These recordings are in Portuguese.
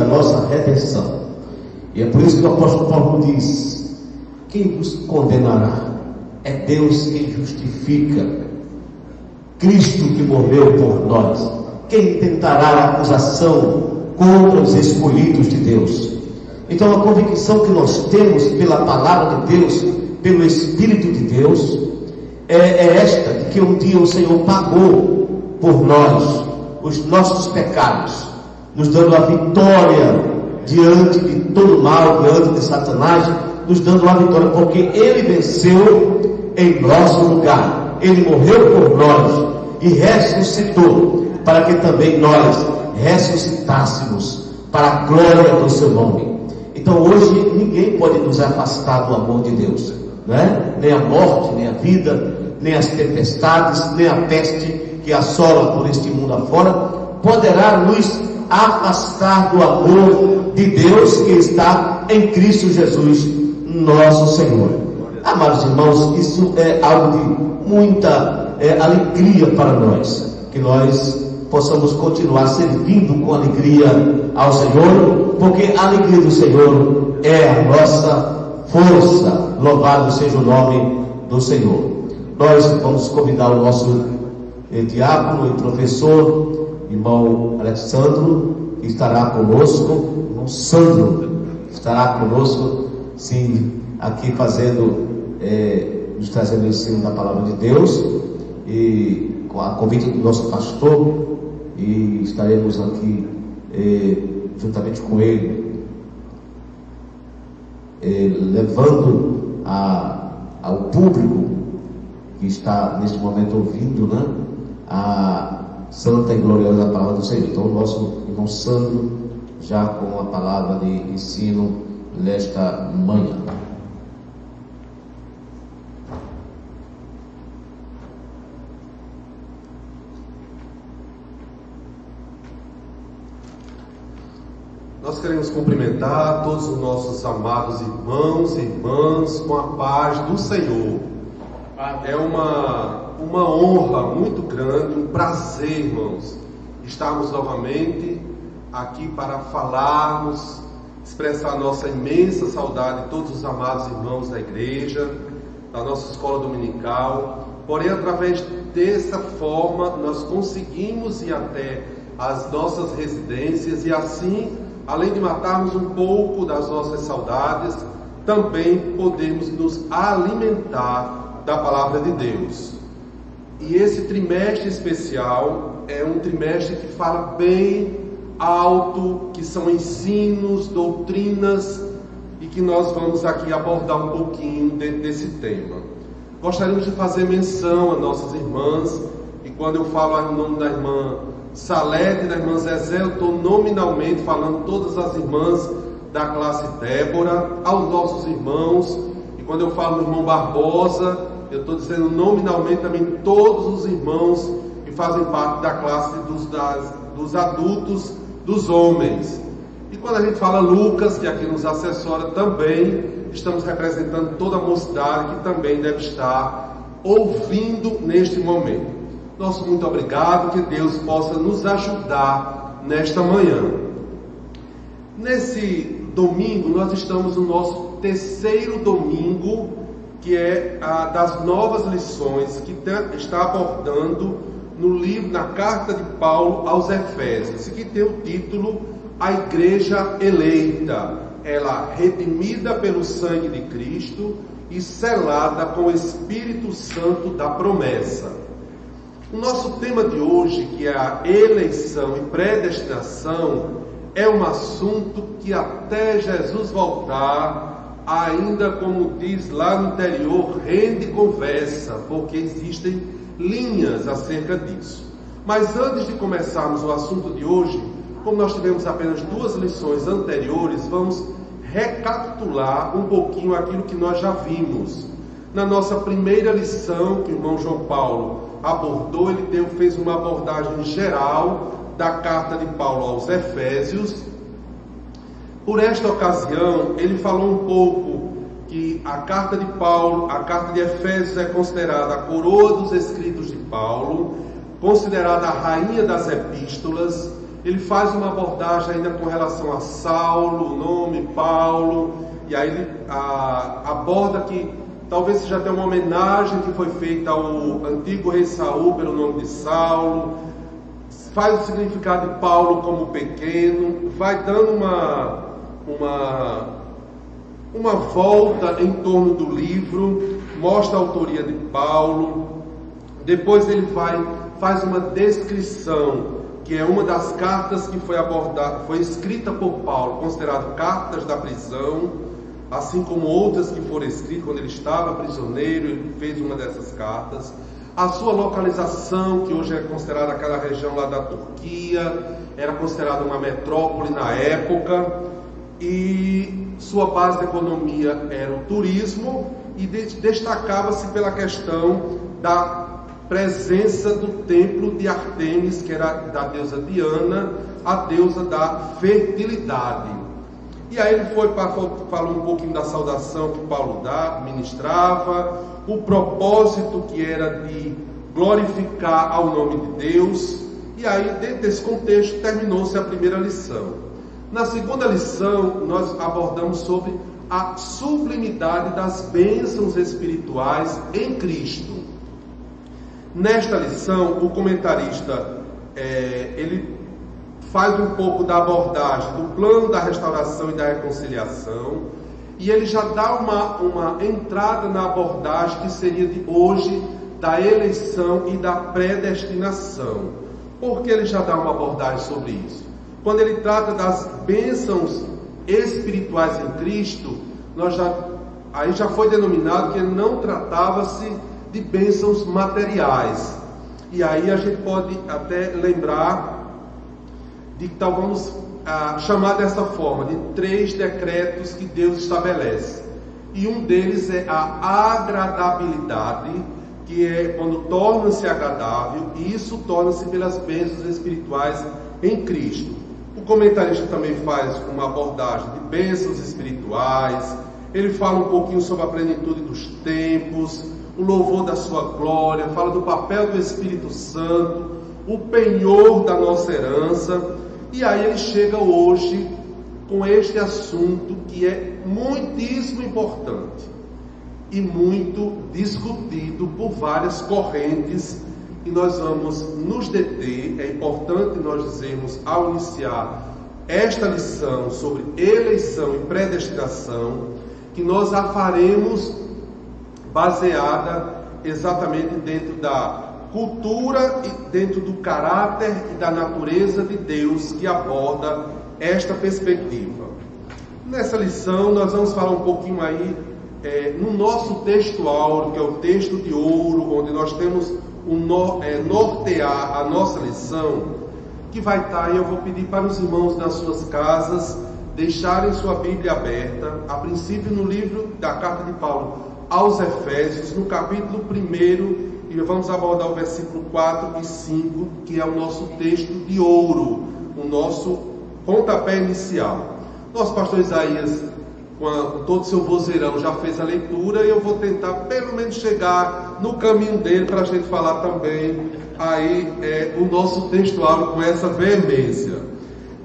da nossa redenção. E é por isso que o apóstolo Paulo diz: quem vos condenará? É Deus quem justifica, Cristo que morreu por nós. Quem tentará acusação contra os escolhidos de Deus? Então a convicção que nós temos pela palavra de Deus, pelo Espírito de Deus, é esta, de que um dia o Senhor pagou por nós os nossos pecados, nos dando a vitória diante de todo mal, diante de Satanás, nos dando a vitória, porque Ele venceu em nosso lugar. Ele morreu por nós e ressuscitou, para que também nós ressuscitássemos para a glória do seu nome. Então hoje ninguém pode nos afastar do amor de Deus, né? Nem a morte, nem a vida, nem as tempestades, nem a peste que assola por este mundo afora poderá nos afastar do amor de Deus que está em Cristo Jesus, nosso Senhor. Amados irmãos, isso é algo de muita alegria para nós, que nós possamos continuar servindo com alegria ao Senhor, porque a alegria do Senhor é a nossa força. Louvado seja o nome do Senhor. Nós vamos convidar o nosso diácono e professor, irmão Alexandro, que estará conosco, irmão Sandro, que estará conosco, sim, aqui nos trazendo o ensino da palavra de Deus, e com a convite do nosso pastor, e estaremos aqui juntamente com ele, levando ao público que está neste momento ouvindo, né, a santa e gloriosa palavra do Senhor. Então o nosso irmão Sandro, já com a palavra de ensino nesta manhã. Nós queremos cumprimentar todos os nossos amados irmãos e irmãs com a paz do Senhor. É uma honra muito grande, um prazer, irmãos, estarmos novamente aqui para falarmos, expressar nossa imensa saudade de todos os amados irmãos da igreja, da nossa escola dominical. Porém, através dessa forma, nós conseguimos ir até as nossas residências e assim, além de matarmos um pouco das nossas saudades, também podemos nos alimentar da palavra de Deus. E esse trimestre especial é um trimestre que fala bem alto, que são ensinos, doutrinas, e que nós vamos aqui abordar um pouquinho desse tema. Gostaríamos de fazer menção a nossas irmãs, e quando eu falo o nome da irmã Salete e da irmã Zezé, eu estou nominalmente falando todas as irmãs da classe Débora, aos nossos irmãos, e quando eu falo do irmão Barbosa, eu estou dizendo nominalmente também todos os irmãos que fazem parte da classe dos adultos, dos homens. E quando a gente fala Lucas, que aqui nos assessora também, estamos representando toda a mocidade que também deve estar ouvindo neste momento. Nosso muito obrigado, que Deus possa nos ajudar nesta manhã. Nesse domingo, nós estamos no nosso terceiro domingo, que é a das novas lições que está abordando no livro, na carta de Paulo aos Efésios, que tem o título A Igreja Eleita, ela redimida pelo sangue de Cristo e selada com o Espírito Santo da promessa. O nosso tema de hoje, que é a eleição e predestinação, é um assunto que até Jesus voltar, ainda como diz lá no interior, rende conversa, porque existem linhas acerca disso. Mas antes de começarmos o assunto de hoje, como nós tivemos apenas 2 lições anteriores, vamos recapitular um pouquinho aquilo que nós já vimos. Na nossa primeira lição, que o irmão João Paulo abordou, ele fez uma abordagem geral da carta de Paulo aos Efésios. Por esta ocasião, ele falou um pouco que a carta de Paulo, a carta de Efésios é considerada a coroa dos escritos de Paulo, considerada a rainha das epístolas, ele faz uma abordagem ainda com relação a Saulo, o nome Paulo, e aí ele aborda que talvez seja até uma homenagem que foi feita ao antigo rei Saul pelo nome de Saulo, faz o significado de Paulo como pequeno, vai dando uma volta em torno do livro, mostra a autoria de Paulo, depois ele faz uma descrição, que é uma das cartas que foi escrita por Paulo, considerado cartas da prisão, assim como outras que foram escritas quando ele estava prisioneiro, ele fez uma dessas cartas. A sua localização, que hoje é considerada aquela região lá da Turquia, era considerada uma metrópole na época, e sua base de economia era o turismo, e destacava-se pela questão da presença do templo de Ártemis, que era da deusa Diana, a deusa da fertilidade. E aí ele falou um pouquinho da saudação que Paulo ministrava, o propósito que era de glorificar ao nome de Deus, e aí dentro desse contexto terminou-se a primeira lição. Na segunda lição nós abordamos sobre a sublimidade das bênçãos espirituais em Cristo. Nesta lição, o comentarista, ele faz um pouco da abordagem do plano da restauração e da reconciliação, e ele já dá uma entrada na abordagem que seria de hoje, da eleição e da predestinação. Por que ele já dá uma abordagem sobre isso? Quando ele trata das bênçãos espirituais em Cristo, aí já foi denominado que ele não tratava-se de bênçãos materiais. E aí a gente pode até lembrar de que vamos chamar dessa forma, de 3 decretos que Deus estabelece. E um deles é a agradabilidade, que é quando torna-se agradável, e isso torna-se pelas bênçãos espirituais em Cristo. O comentarista também faz uma abordagem de bênçãos espirituais, ele fala um pouquinho sobre a plenitude dos tempos, o louvor da sua glória, fala do papel do Espírito Santo, o penhor da nossa herança, e aí ele chega hoje com este assunto que é muitíssimo importante e muito discutido por várias correntes, e nós vamos nos deter. É importante nós dizermos ao iniciar esta lição sobre eleição e predestinação, que nós a faremos baseada exatamente dentro da cultura e dentro do caráter e da natureza de Deus que aborda esta perspectiva. Nessa lição nós vamos falar um pouquinho aí no nosso texto áureo, que é o texto de ouro, onde nós temos nortear a nossa lição, que vai estar, e eu vou pedir para os irmãos nas suas casas deixarem sua Bíblia aberta, a princípio no livro da carta de Paulo aos Efésios, no capítulo 1, e vamos abordar o versículo 4 e 5, que é o nosso texto de ouro, o nosso pontapé inicial. Nosso pastor Isaías, com todo o seu vozeirão, já fez a leitura, e eu vou tentar pelo menos chegar no caminho dele para a gente falar também aí o nosso texto áureo com essa veemência.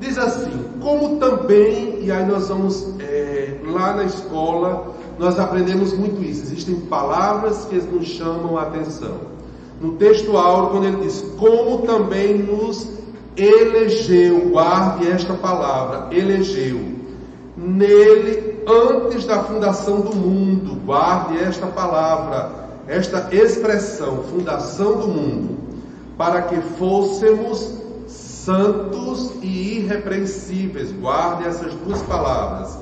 Diz assim: como também, e aí nós vamos lá na escola, nós aprendemos muito isso, existem palavras que nos chamam a atenção. No texto áureo, quando ele diz, como também nos elegeu, guarde esta palavra, elegeu, nele antes da fundação do mundo, guarde esta palavra, esta expressão, fundação do mundo, para que fôssemos santos e irrepreensíveis, guarde essas duas palavras,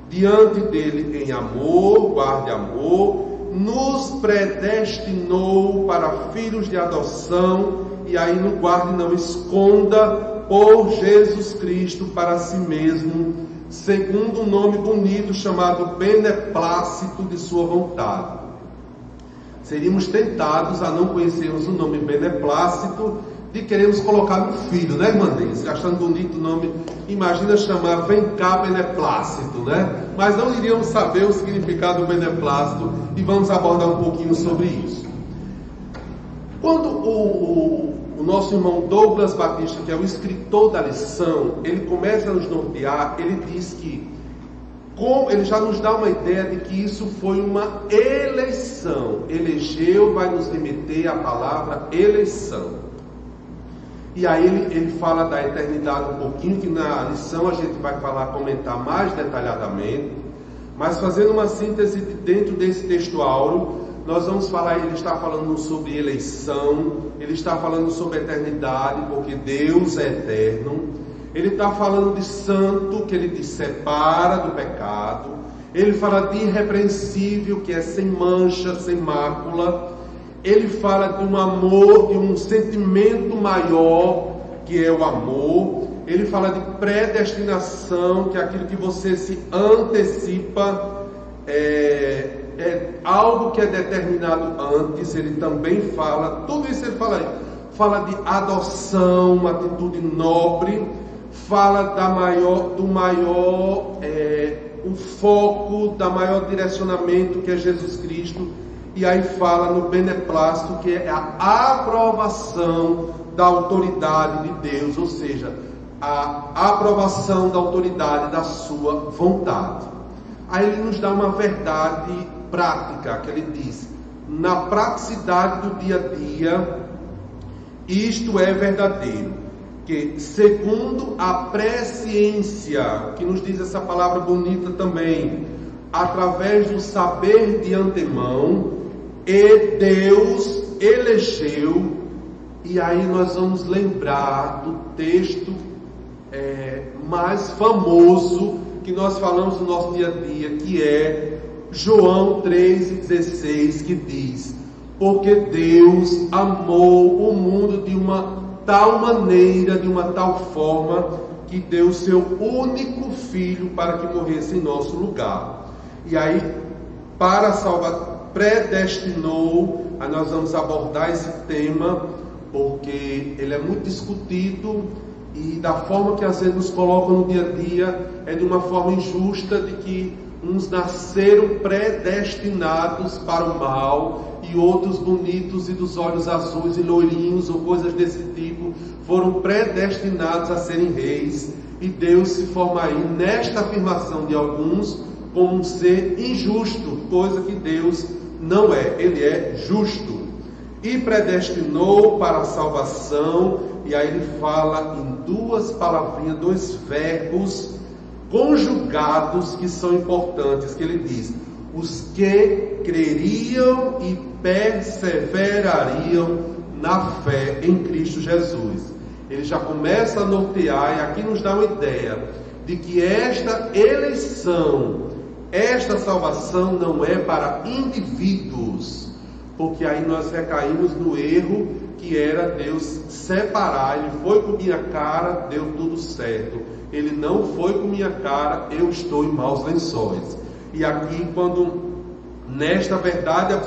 diante dele em amor, guarde amor, nos predestinou para filhos de adoção, e aí no guarde, não esconda, por Jesus Cristo para si mesmo, segundo um nome bonito chamado beneplácito de sua vontade. Seríamos tentados a não conhecermos o nome beneplácito, de queremos colocar no filho, né, irmã Deise? Achando bonito o nome, imagina chamar vem cá beneplácito, né? Mas não iríamos saber o significado do beneplácito, e vamos abordar um pouquinho sobre isso. Quando o o nosso irmão Douglas Batista, que é o escritor da lição, ele começa a nos nortear, ele diz que, ele já nos dá uma ideia de que isso foi uma eleição. Elegeu vai nos remeter à palavra eleição. E aí ele fala da eternidade um pouquinho, que na lição a gente vai comentar mais detalhadamente, mas fazendo uma síntese dentro desse texto áureo, nós vamos falar, ele está falando sobre eleição, ele está falando sobre eternidade, porque Deus é eterno. Ele está falando de santo, que ele te separa do pecado. Ele fala de irrepreensível, que é sem mancha, sem mácula. Ele fala de um amor, de um sentimento maior, que é o amor. Ele fala de predestinação, que é aquilo que você se antecipa, é algo que é determinado antes. Ele também fala, tudo isso ele fala aí. Fala de adoção, uma atitude nobre. Fala o foco, da maior direcionamento, que é Jesus Cristo. E aí fala no beneplácito, que é a aprovação da autoridade de Deus, ou seja, a aprovação da autoridade da sua vontade. Aí ele nos dá uma verdade prática, que ele diz: na praticidade do dia a dia, isto é verdadeiro, que segundo a presciência, que nos diz essa palavra bonita também, através do saber de antemão, e Deus elegeu. E aí nós vamos lembrar do texto mais famoso que nós falamos no nosso dia a dia, que é João 3,16, que diz: porque Deus amou o mundo de uma tal maneira, de uma tal forma, que deu seu único filho para que morresse em nosso lugar. E aí, para salvar, predestinou. Aí nós vamos abordar esse tema, porque ele é muito discutido, e da forma que às vezes nos colocam no dia a dia, é de uma forma injusta, de que uns nasceram predestinados para o mal, e outros bonitos e dos olhos azuis e loirinhos, ou coisas desse tipo, foram predestinados a serem reis. E Deus se forma aí nesta afirmação de alguns como um ser injusto, coisa que Deus não é. Ele é justo. E predestinou para a salvação. E aí ele fala em duas palavrinhas, dois verbos conjugados que são importantes, que ele diz: os que creriam e perseverariam na fé em Cristo Jesus. Ele já começa a nortear, e aqui nos dá uma ideia de que esta eleição, esta salvação não é para indivíduos, porque aí nós recaímos no erro que era Deus separar. Ele foi com minha cara, deu tudo certo. Ele não foi com minha cara, eu estou em maus lençóis. E aqui, quando nesta verdade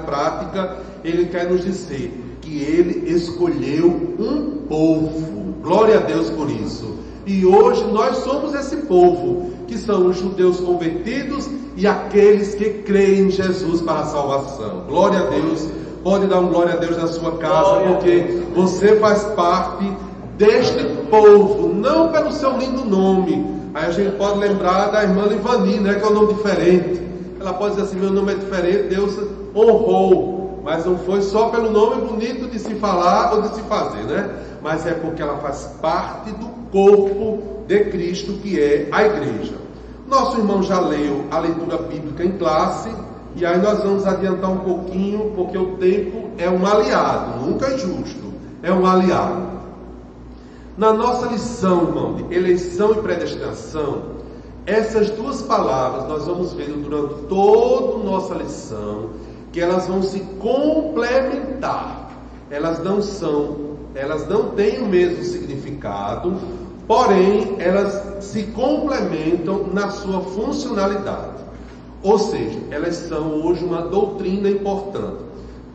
prática, ele quer nos dizer que ele escolheu um povo. Glória a Deus por isso. E hoje nós somos esse povo, que são os judeus convertidos e aqueles que creem em Jesus para a salvação. Glória a Deus. Pode dar um glória a Deus na sua casa, porque você faz parte deste povo, não pelo seu lindo nome. Aí a gente pode lembrar da irmã Livani, né, que é um nome diferente. Ela pode dizer assim: meu nome é diferente, Deus honrou. Mas não foi só pelo nome bonito de se falar ou de se fazer, né? Mas é porque ela faz parte do corpo de Cristo, que é a igreja. Nosso irmão já leu a leitura bíblica em classe, e aí nós vamos adiantar um pouquinho, porque o tempo é um aliado, nunca é justo, é um aliado. Na nossa lição, irmão, de eleição e predestinação, essas duas palavras nós vamos ver durante toda a nossa lição, que elas vão se complementar. Elas não têm o mesmo significado, porém elas se complementam na sua funcionalade. Ou seja, elas são hoje uma doutrina importante.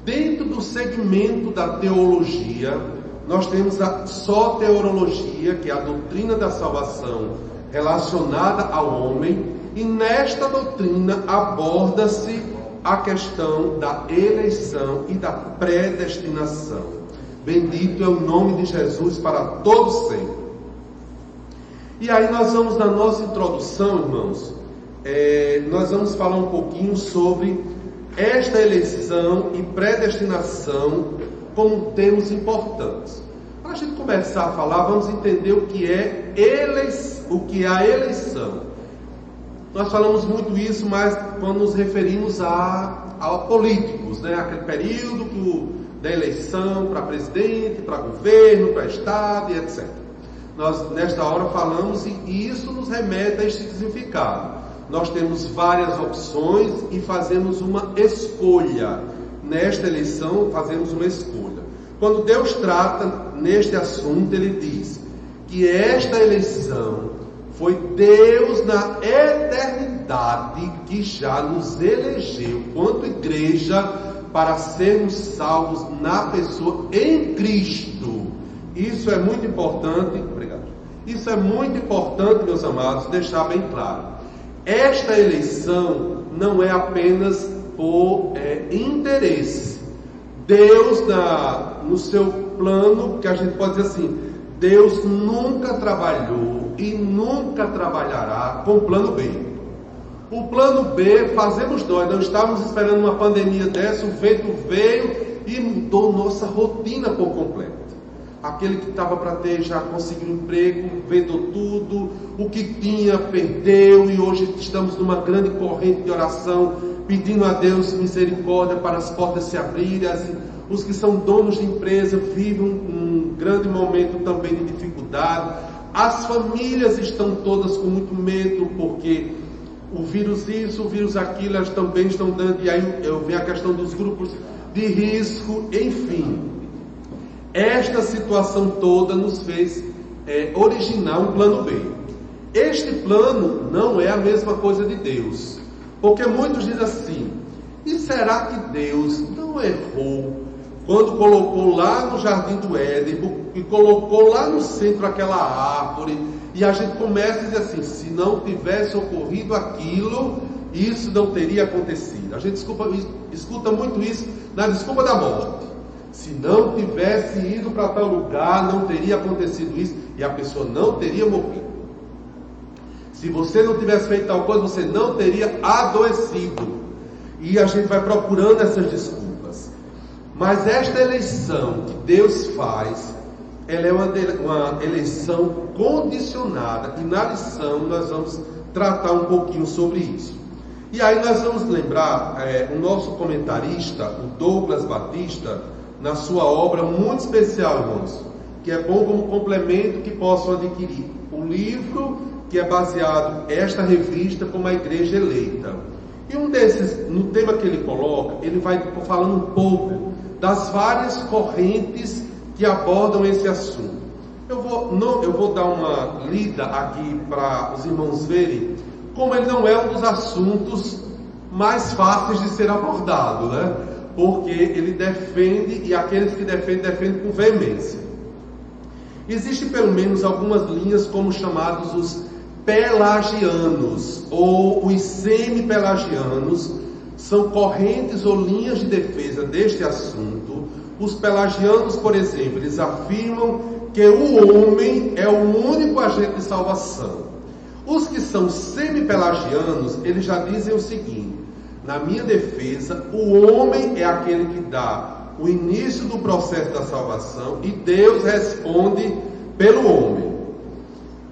Dentro do segmento da teologia, nós temos a soteriologia, que é a doutrina da salvação relacionada ao homem, e nesta doutrina aborda-se a questão da eleição e da predestinação. Bendito é o nome de Jesus para todos sempre. E aí nós vamos, na nossa introdução, irmãos, nós vamos falar um pouquinho sobre esta eleição e predestinação como termos importantes. Para a gente começar a falar, vamos entender o que é a eleição. Nós falamos muito isso, mas quando nos referimos a políticos, né? Aquele período da eleição para presidente, para governo, para estado e etc. Nós, nesta hora, falamos e isso nos remete a este significado. Nós temos várias opções e fazemos uma escolha. Nesta eleição, fazemos uma escolha. Quando Deus trata neste assunto, Ele diz que esta eleição foi Deus na eternidade que já nos elegeu, quanto igreja, para sermos salvos na pessoa em Cristo. Isso é muito importante, obrigado. Isso é muito importante, meus amados, deixar bem claro. Esta eleição não é apenas por interesse. Deus, no seu plano, que a gente pode dizer assim, Deus nunca trabalhou e nunca trabalhará com o plano B. O plano B fazemos nós. Não estávamos esperando uma pandemia dessa, o vento veio e mudou nossa rotina por completo. Aquele que estava para ter já conseguiu um emprego, vendeu tudo, o que tinha perdeu, e hoje estamos numa grande corrente de oração, pedindo a Deus misericórdia para as portas se abrirem. Os que são donos de empresa vivem um grande momento também de dificuldade. As famílias estão todas com muito medo, porque o vírus isso, o vírus aquilo, elas também estão dando, e aí vem a questão dos grupos de risco, enfim. Esta situação toda nos fez originar um plano B. Este plano não é a mesma coisa de Deus, porque muitos dizem assim: e será que Deus não errou quando colocou lá no Jardim do Éden e colocou lá no centro aquela árvore? E a gente começa a dizer assim: se não tivesse ocorrido aquilo, isso não teria acontecido. A gente escuta muito isso na desculpa da morte. Se não tivesse ido para tal lugar, não teria acontecido isso, e a pessoa não teria morrido. Se você não tivesse feito tal coisa, você não teria adoecido. E a gente vai procurando essas desculpas. Mas esta eleição que Deus faz, ela é uma eleição condicionada, e na lição nós vamos tratar um pouquinho sobre isso. E aí nós vamos lembrar o nosso comentarista, o Douglas Batista, na sua obra muito especial, irmãos, que é bom como complemento que possam adquirir o livro que é baseado esta revista como a Igreja Eleita. E um desses, no tema que ele coloca, ele vai falando um pouco das várias correntes que abordam esse assunto. Eu vou dar uma lida aqui para os irmãos verem como ele não é um dos assuntos mais fáceis de ser abordado, né? Porque ele defende, e aqueles que defendem com veemência. Existem pelo menos algumas linhas como chamados os pelagianos, ou os semi-pelagianos, são correntes ou linhas de defesa deste assunto. Os pelagianos, por exemplo, eles afirmam que o homem é o único agente de salvação. Os que são semi-pelagianos, eles já dizem o seguinte: na minha defesa, o homem é aquele que dá o início do processo da salvação e Deus responde pelo homem.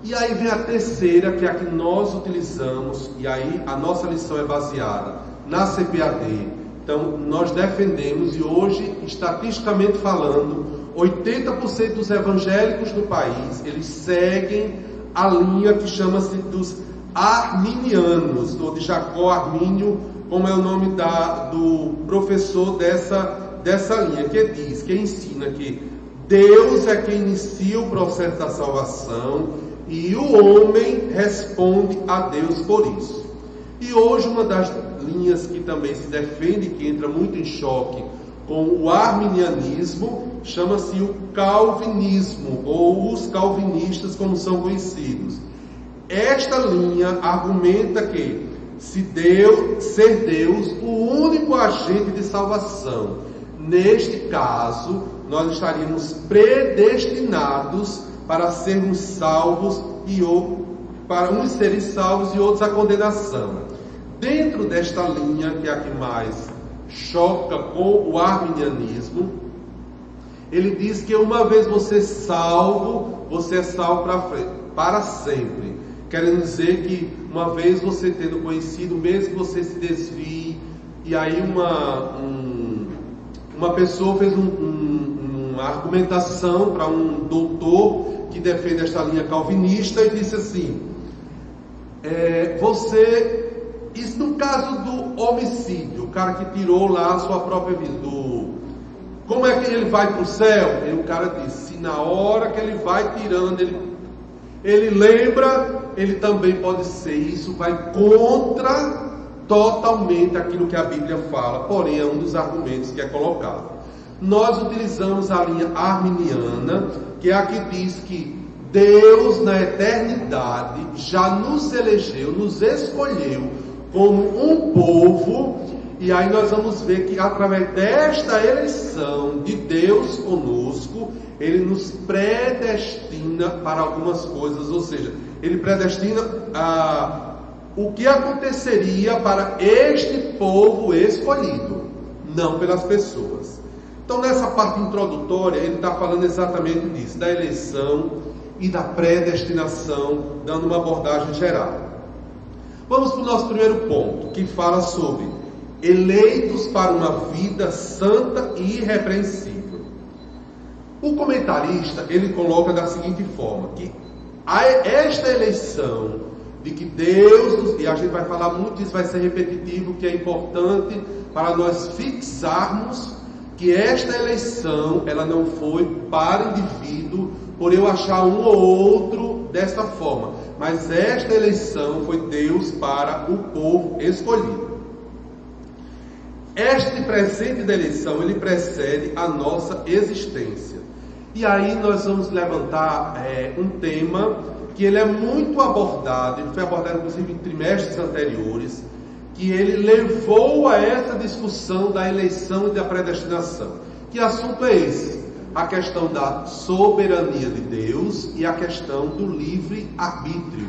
E aí vem a terceira, que é a que nós utilizamos, e aí a nossa lição é baseada na CPAD. Então, nós defendemos, e hoje, estatisticamente falando, 80% dos evangélicos no país, eles seguem a linha que chama-se dos arminianos, ou de Jacó Armínio, como é o nome do professor dessa linha, que ensina que Deus é quem inicia o processo da salvação e o homem responde a Deus por isso. E hoje uma das linhas que também se defende, que entra muito em choque com o arminianismo, chama-se o calvinismo, ou os calvinistas, como são conhecidos. Esta linha argumenta que ser Deus o único agente de salvação, neste caso, nós estaríamos predestinados para sermos salvos para uns serem salvos e outros a condenação. Dentro desta linha, que é a que mais choca com o arminianismo, ele diz que uma vez você é salvo para sempre. Querendo dizer que uma vez você tendo conhecido, mesmo que você se desvie, e aí uma pessoa fez uma argumentação para um doutor que defende esta linha calvinista e disse assim: isso no caso do homicídio, o cara que tirou lá a sua própria vida, como é que ele vai para o céu? E o cara disse: se na hora que ele vai tirando, ele lembra, ele também pode ser. Isso vai contra totalmente aquilo que a Bíblia fala, porém é um dos argumentos que é colocado. Nós utilizamos a linha arminiana, que é a que diz que Deus na eternidade já nos elegeu, nos escolheu como um povo, e aí nós vamos ver que através desta eleição de Deus conosco, Ele nos predestina para algumas coisas, ou seja, Ele predestina o que aconteceria para este povo escolhido, não pelas pessoas. Então nessa parte introdutória, ele está falando exatamente disso, da eleição e da predestinação, dando uma abordagem geral. Vamos para o nosso primeiro ponto, que fala sobre eleitos para uma vida santa e irrepreensível. O comentarista, ele coloca da seguinte forma, que esta eleição de que Deus, e a gente vai falar muito, isso vai ser repetitivo, que é importante para nós fixarmos que esta eleição, ela não foi para indivíduo, por eu achar um ou outro desta forma, mas esta eleição foi Deus para o povo escolhido. Este presente da eleição, ele precede a nossa existência. E aí nós vamos levantar um tema que ele é muito abordado, ele foi abordado inclusive em trimestres anteriores, que ele levou a essa discussão da eleição e da predestinação. Que assunto é esse? A questão da soberania de Deus e a questão do livre-arbítrio.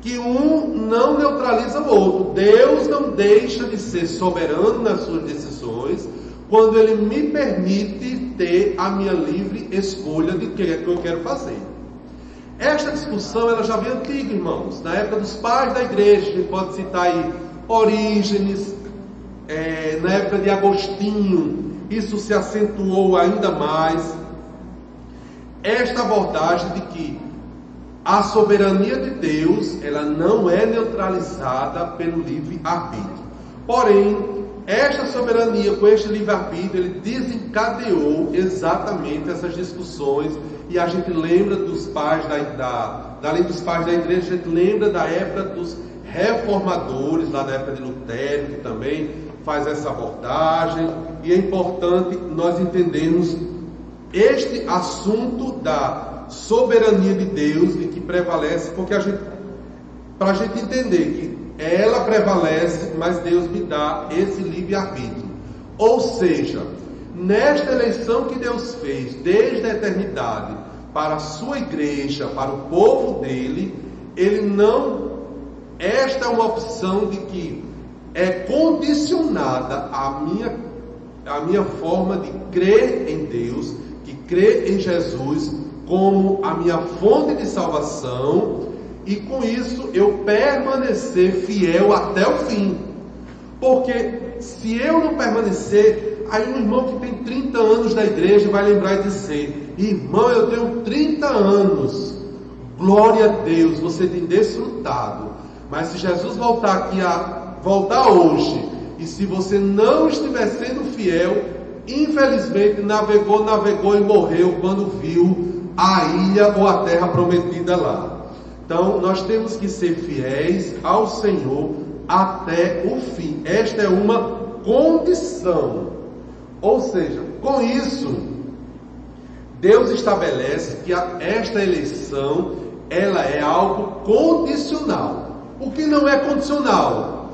Que um não neutraliza o outro. Deus não deixa de ser soberano nas suas decisões quando Ele me permite ter a minha livre escolha de que é que eu quero fazer. Esta discussão ela já vem antiga, irmãos. Na época dos pais da igreja, a gente pode citar aí Orígenes, na época de Agostinho, isso se acentuou ainda mais. Esta abordagem de que a soberania de Deus, ela não é neutralizada pelo livre-arbítrio. Porém, esta soberania, com este livre-arbítrio, ele desencadeou exatamente essas discussões. E a gente lembra dos pais além dos pais da igreja, a gente lembra da época dos reformadores, lá da época de Lutero, que também faz essa abordagem. E é importante nós entendermos este assunto da soberania de Deus, de que prevalece, porque para a gente entender que ela prevalece, mas Deus me dá esse livre-arbítrio. Ou seja, nesta eleição que Deus fez desde a eternidade para a sua igreja, para o povo dele, esta é uma opção de que é condicionada à minha forma de crer em Deus, de crer em Jesus como a minha fonte de salvação, e com isso eu permanecer fiel até o fim. Porque se eu não permanecer, aí um irmão que tem 30 anos da igreja vai lembrar e dizer: irmão, eu tenho 30 anos, glória a Deus, você tem desfrutado, mas se Jesus voltar hoje, e se você não estiver sendo fiel, infelizmente navegou e morreu quando viu a ilha ou a terra prometida lá. Então nós temos que ser fiéis ao Senhor até o fim. Esta é uma condição. Ou seja, com isso, Deus estabelece que esta eleição, ela é algo condicional. O que não é condicional?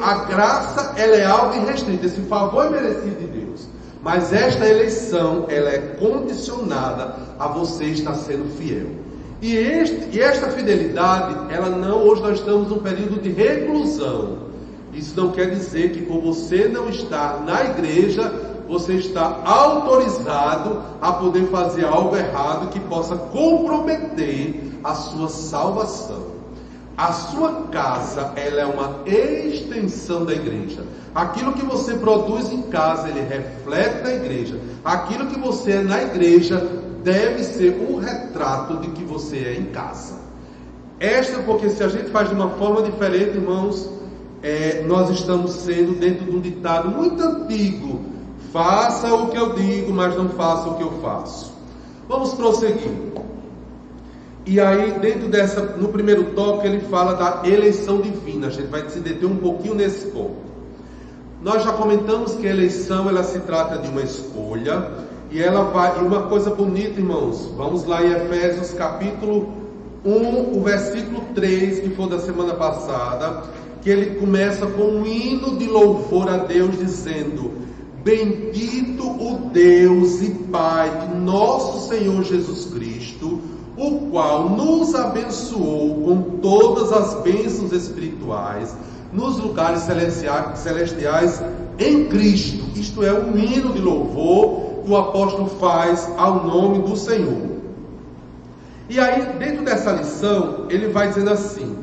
A graça, ela é algo irrestrito. Esse favor é merecido de Deus. Mas esta eleição, ela é condicionada a você estar sendo fiel. E esta fidelidade, hoje nós estamos num período de reclusão. Isso não quer dizer que por você não estar na igreja, você está autorizado a poder fazer algo errado que possa comprometer a sua salvação. A sua casa, ela é uma extensão da igreja. Aquilo que você produz em casa, ele reflete na igreja. Aquilo que você é na igreja, deve ser um retrato de que você é em casa. Porque se a gente faz de uma forma diferente, irmãos, nós estamos sendo dentro de um ditado muito antigo: faça o que eu digo, mas não faça o que eu faço. Vamos prosseguir. E aí, no primeiro tópico, ele fala da eleição divina. A gente vai se deter um pouquinho nesse ponto. Nós já comentamos que a eleição, ela se trata de uma escolha, e uma coisa bonita, irmãos, vamos lá em Efésios capítulo 1, o versículo 3, que foi da semana passada, que ele começa com um hino de louvor a Deus, dizendo: bendito o Deus e Pai de nosso Senhor Jesus Cristo, o qual nos abençoou com todas as bênçãos espirituais nos lugares celestiais em Cristo. Isto é um hino de louvor que o apóstolo faz ao nome do Senhor. E aí, dentro dessa lição, ele vai dizendo assim: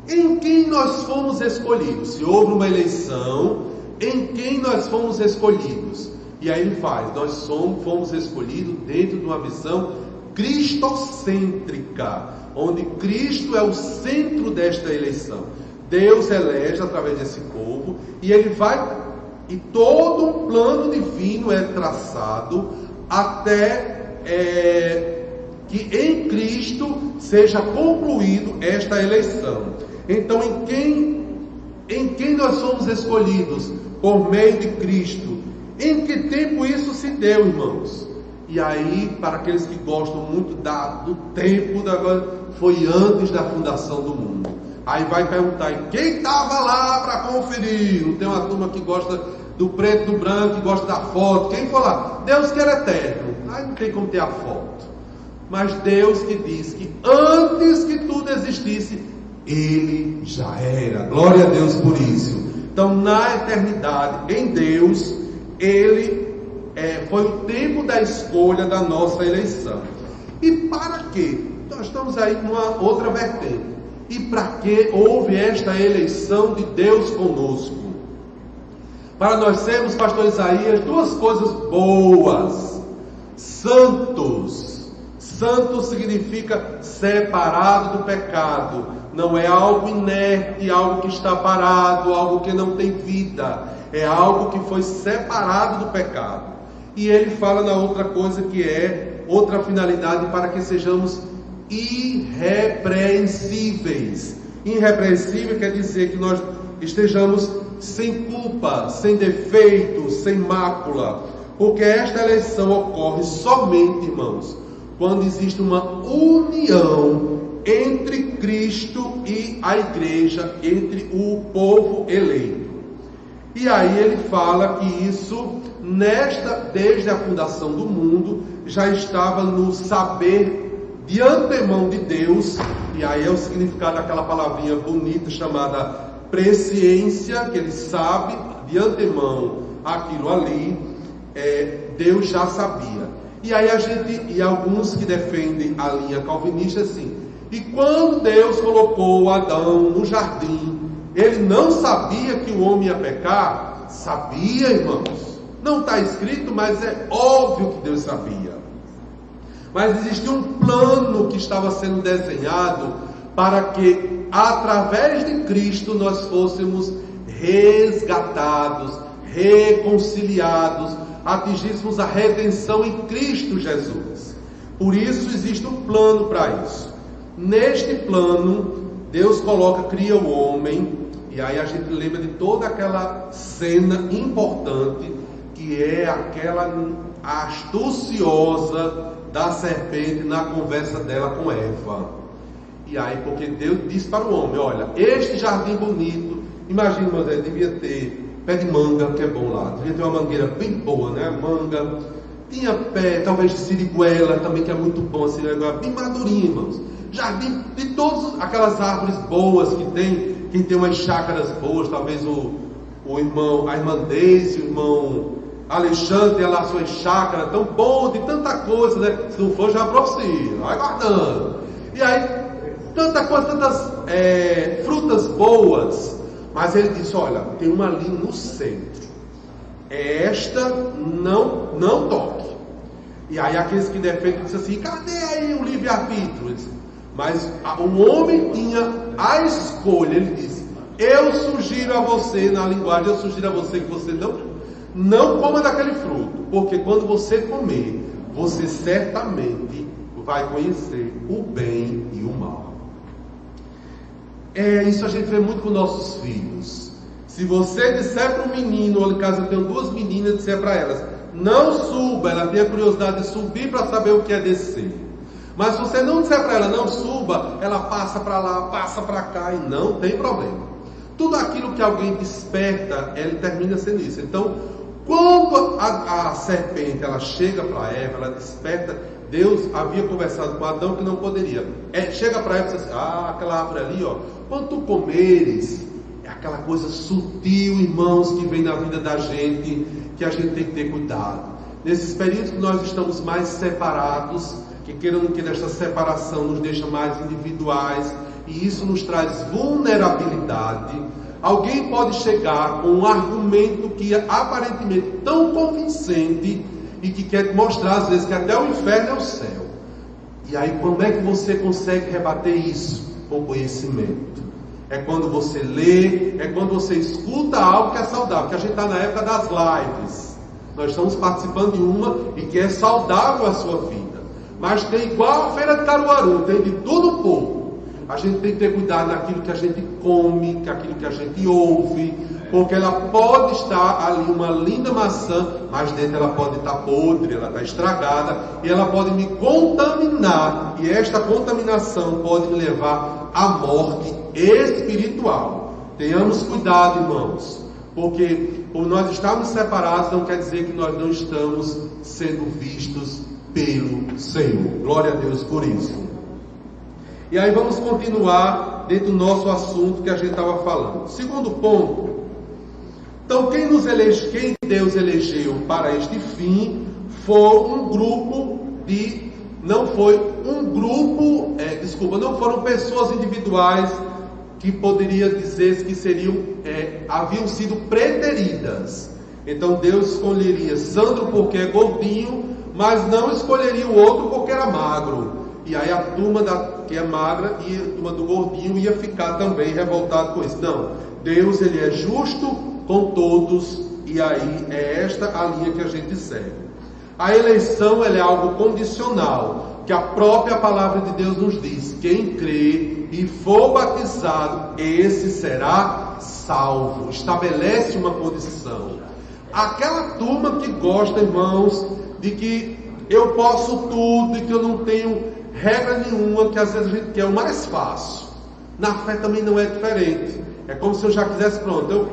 em quem nós fomos escolhidos? Se houve uma eleição, em quem nós fomos escolhidos? E aí ele faz: nós fomos escolhidos dentro de uma visão cristocêntrica, onde Cristo é o centro desta eleição. Deus elege através desse povo, e todo um plano divino é traçado até que em Cristo seja concluído esta eleição. Então, em quem nós somos escolhidos? Por meio de Cristo. Em que tempo isso se deu, irmãos? E aí, para aqueles que gostam muito do tempo, foi antes da fundação do mundo. Aí vai perguntar: e quem estava lá para conferir? Não tem uma turma que gosta do preto, do branco, que gosta da foto. Quem foi lá? Deus que era eterno. Aí não tem como ter a foto. Mas Deus que diz que antes que tudo existisse, Ele já era. Glória a Deus por isso. Então, na eternidade, em Deus, foi o tempo da escolha da nossa eleição. E para quê? Nós estamos aí numa outra vertente. E para que houve esta eleição de Deus conosco? Para nós sermos, pastor Isaías, duas coisas boas: santos. Santo significa separado do pecado. Não é algo inerte, algo que está parado, algo que não tem vida. É algo que foi separado do pecado. E ele fala na outra coisa, que é outra finalidade: para que sejamos irrepreensíveis. Irrepreensível quer dizer que nós estejamos sem culpa, sem defeito, sem mácula. Porque esta eleição ocorre somente, irmãos, quando existe uma união entre Cristo e a igreja, entre o povo eleito. E aí ele fala que isso, desde a fundação do mundo, já estava no saber de antemão de Deus. E aí é o significado daquela palavrinha bonita chamada presciência, que ele sabe de antemão aquilo ali. Deus já sabia. E aí e alguns que defendem a linha calvinista assim: e quando Deus colocou Adão no jardim, ele não sabia que o homem ia pecar? Sabia, irmãos. Não está escrito, mas é óbvio que Deus sabia. Mas existia um plano que estava sendo desenhado para que, através de Cristo, nós fôssemos resgatados, reconciliados, atingíssemos a redenção em Cristo Jesus. Por isso existe um plano para isso. Neste plano, Deus cria o homem, e aí a gente lembra de toda aquela cena importante, que é aquela astuciosa da serpente na conversa dela com Eva. E aí, porque Deus disse para o homem: olha, este jardim bonito, imagina, Moisés, devia ter pé de manga, que é bom lá. Devia ter uma mangueira bem boa, né? Manga. Tinha pé, talvez, de siriguela também, que é muito bom, a siriguela bem madurinha, irmãos. Jardim de todas aquelas árvores boas que tem, quem tem umas chácaras boas, talvez a irmã Deise, o irmão Alexandre tem lá suas chácaras, tão bom, de tanta coisa, né? Se não for, já propicia, vai guardando. E aí, tanta coisa, tantas frutas boas. Mas ele disse, olha, tem uma ali no centro. Esta não toque. E aí aqueles que defendem dizem assim, cadê aí o livre-arbítrio? Mas o homem tinha a escolha. Ele disse, eu sugiro a você, na linguagem, eu sugiro a você que você não coma daquele fruto, porque quando você comer, você certamente vai conhecer o bem e o mal. Isso a gente vê muito com nossos filhos. Se você disser para um menino, ou em casa eu tenho 2 meninas, disser para elas, não suba, ela tem a curiosidade de subir para saber o que é descer. Mas se você não disser para ela, não suba, ela passa para lá, passa para cá e não tem problema. Tudo aquilo que alguém desperta, ele termina sendo isso. Então, quando a serpente, ela chega para Eva, ela desperta, Deus havia conversado com Adão que não poderia. Chega para Eva e diz assim, aquela árvore ali, ó, quando tu comeres, é aquela coisa sutil, irmãos, que vem na vida da gente, que a gente tem que ter cuidado. Nesses períodos que nós estamos mais separados, que queira ou não queira, esta separação nos deixa mais individuais, e isso nos traz vulnerabilidade. Alguém pode chegar com um argumento que é aparentemente tão convincente e que quer mostrar às vezes que até o inferno é o céu. E aí como é que você consegue rebater isso? Com conhecimento. É quando você lê, é quando você escuta algo que é saudável. Que a gente está na época das lives. Nós estamos participando de uma e que é saudável a sua vida. Mas tem igual a feira de Caruaru, tem de tudo um pouco. A gente tem que ter cuidado naquilo que a gente come, naquilo que a gente ouve, porque ela pode estar ali uma linda maçã, mas dentro ela pode estar podre, ela está estragada, e ela pode me contaminar, e esta contaminação pode me levar à morte espiritual. Tenhamos cuidado, irmãos, porque por nós estarmos separados não quer dizer que nós não estamos sendo vistos pelo Senhor. Glória a Deus por isso. E aí vamos continuar dentro do nosso assunto que a gente estava falando. Segundo ponto. Então quem Deus elegeu para este fim foi um grupo de... Não foram pessoas individuais que poderia dizer que haviam sido preteridas. Então Deus escolheria Sandro porque é gordinho, mas não escolheria o outro porque era magro. E aí a turma que é magra e a turma do gordinho ia ficar também revoltado com isso. Não, Deus ele é justo com todos, e aí é esta a linha que a gente segue. A eleição ela é algo condicional, que a própria palavra de Deus nos diz: quem crê e for batizado, esse será salvo. Estabelece uma condição. Aquela turma que gosta, irmãos, de que eu posso tudo e que eu não tenho regra nenhuma, que às vezes a gente quer o mais fácil. Na fé também não é diferente. É como se eu já quisesse, pronto, eu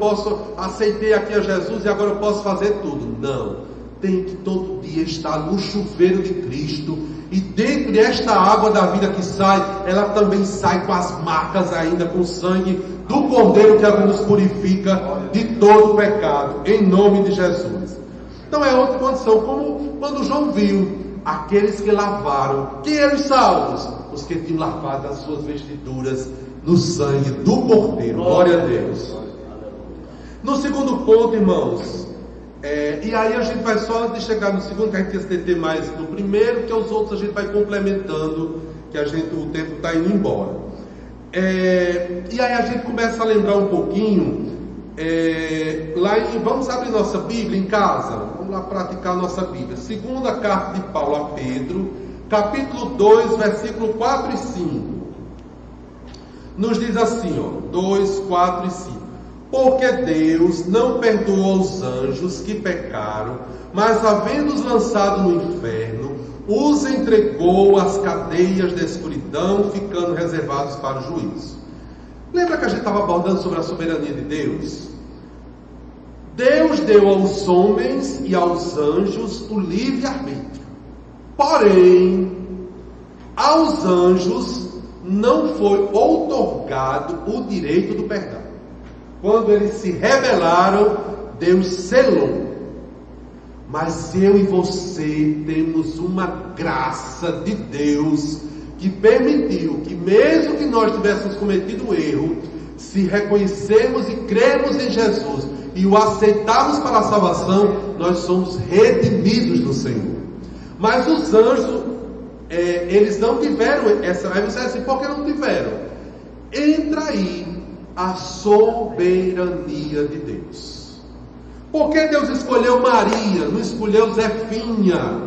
aceitei aqui a Jesus e agora eu posso fazer tudo. Não. Tem que todo dia estar no chuveiro de Cristo. E dentro desta água da vida que sai, ela também sai com as marcas ainda, com o sangue do Cordeiro que nos purifica de todo pecado. Em nome de Jesus. Então é outra condição. Como quando João viu aqueles que lavaram. Quem eram os salvos? Os que tinham lavado as suas vestiduras no sangue do Cordeiro. Glória a Deus. No segundo ponto, irmãos, e aí a gente vai só, antes de chegar no segundo, que a gente quer ter mais no primeiro, que os outros a gente vai complementando, que o tempo está indo embora. E aí a gente começa a lembrar um pouquinho, vamos abrir nossa Bíblia em casa, vamos lá praticar nossa Bíblia. Segunda carta de Paulo a Pedro, capítulo 2, versículo 4 e 5. Nos diz assim, 2, 4 e 5. Porque Deus não perdoou os anjos que pecaram, mas havendo-os lançado no inferno, os entregou às cadeias da escuridão, ficando reservados para o juízo. Lembra que a gente estava abordando sobre a soberania de Deus? Deus deu aos homens e aos anjos o livre-arbítrio. Porém, aos anjos não foi outorgado o direito do perdão. Quando eles se rebelaram, Deus selou. Mas eu e você temos uma graça de Deus que permitiu que, mesmo que nós tivéssemos cometido erro, se reconhecermos e crermos em Jesus e o aceitarmos para a salvação, nós somos redimidos do Senhor. Mas os anjos, eles não tiveram essa. Aí você diz assim, por que não tiveram? Entra aí a soberania de Deus. Por que Deus escolheu Maria, não escolheu Zefinha?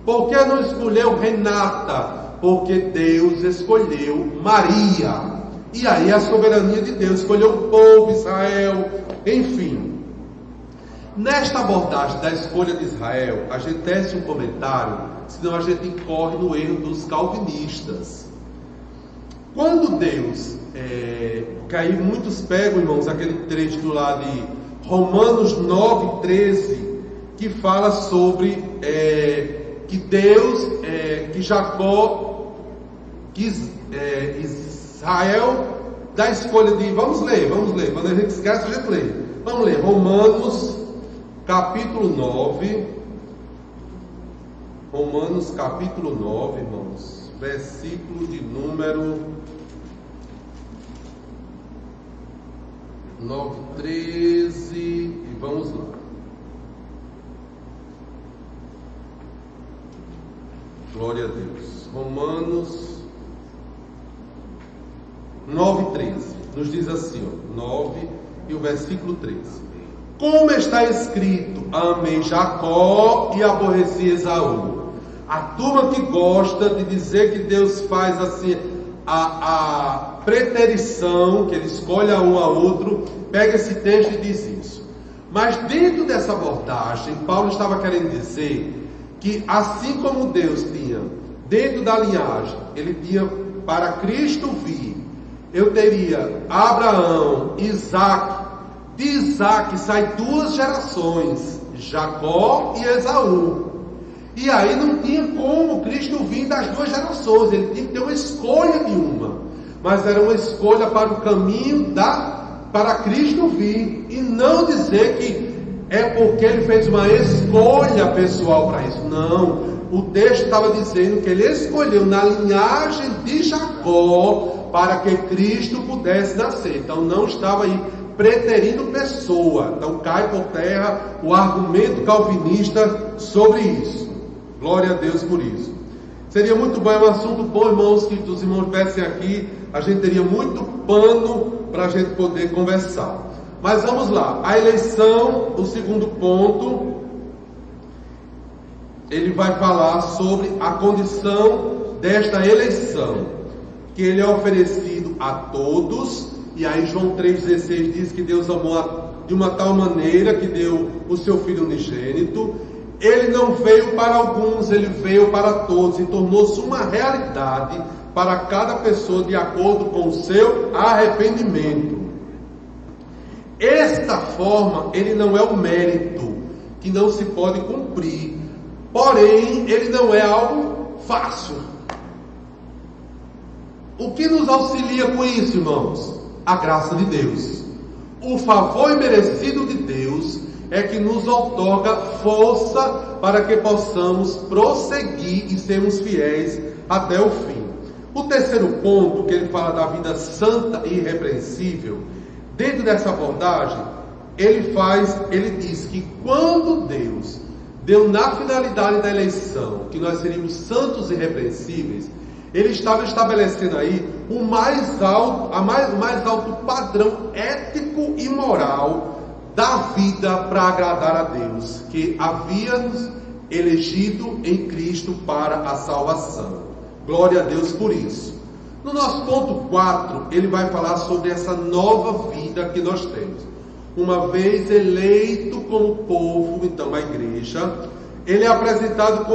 Por que não escolheu Renata? Porque Deus escolheu Maria. E aí a soberania de Deus escolheu o povo, Israel, enfim. Nesta abordagem da escolha de Israel, a gente tece um comentário, senão a gente incorre no erro dos calvinistas. Quando Deus, que aí muitos pegam, irmãos, aquele trecho lá de Romanos 9,13, que fala sobre que Deus, que Jacó, que Israel, da escolha de... Vamos ler, quando a gente esquece a gente lê. Vamos ler, Romanos capítulo 9, irmãos, versículo de número 9:13, e vamos lá. Glória a Deus. Romanos 9:13 nos diz assim, 9 e o versículo 13. Como está escrito, amei Jacó e aborreci Esaú. A turma que gosta de dizer que Deus faz assim a preterição, que ele escolhe a um a outro, pega esse texto e diz isso. Mas dentro dessa abordagem, Paulo estava querendo dizer que assim como Deus tinha, dentro da linhagem, ele tinha para Cristo vir, eu teria Abraão, Isaac. De Isaac sai 2 gerações, Jacó e Esaú. E aí não tinha como Cristo vir das 2 gerações, ele tinha que ter uma escolha de uma. Mas era uma escolha para o caminho para Cristo vir. E não dizer que é porque ele fez uma escolha pessoal para isso. Não, o texto estava dizendo que ele escolheu na linhagem de Jacó para que Cristo pudesse nascer. Então não estava aí preterindo pessoa. Então cai por terra o argumento calvinista sobre isso. Glória a Deus por isso. Seria muito bom, é um assunto bom, irmãos, que os irmãos viessem aqui, a gente teria muito pano para a gente poder conversar. Mas vamos lá, a eleição, o segundo ponto, ele vai falar sobre a condição desta eleição, que ele é oferecido a todos. E aí João 3,16 diz que Deus amou de uma tal maneira que deu o seu Filho unigênito. Ele não veio para alguns, ele veio para todos e tornou-se uma realidade para cada pessoa de acordo com o seu arrependimento. Esta forma, ele não é um mérito que não se pode cumprir, porém, ele não é algo fácil. O que nos auxilia com isso, irmãos? A graça de Deus. O favor imerecido de Deus é que nos outorga força para que possamos prosseguir e sermos fiéis até o fim. O terceiro ponto, que ele fala da vida santa e irrepreensível, dentro dessa abordagem, ele diz que quando Deus deu na finalidade da eleição que nós seríamos santos e irrepreensíveis, ele estava estabelecendo aí o mais alto padrão ético e moral da vida para agradar a Deus, que havia nos elegido em Cristo para a salvação. Glória a Deus por isso. No nosso ponto 4, ele vai falar sobre essa nova vida que nós temos. Uma vez eleito como povo, então a igreja, ele é apresentado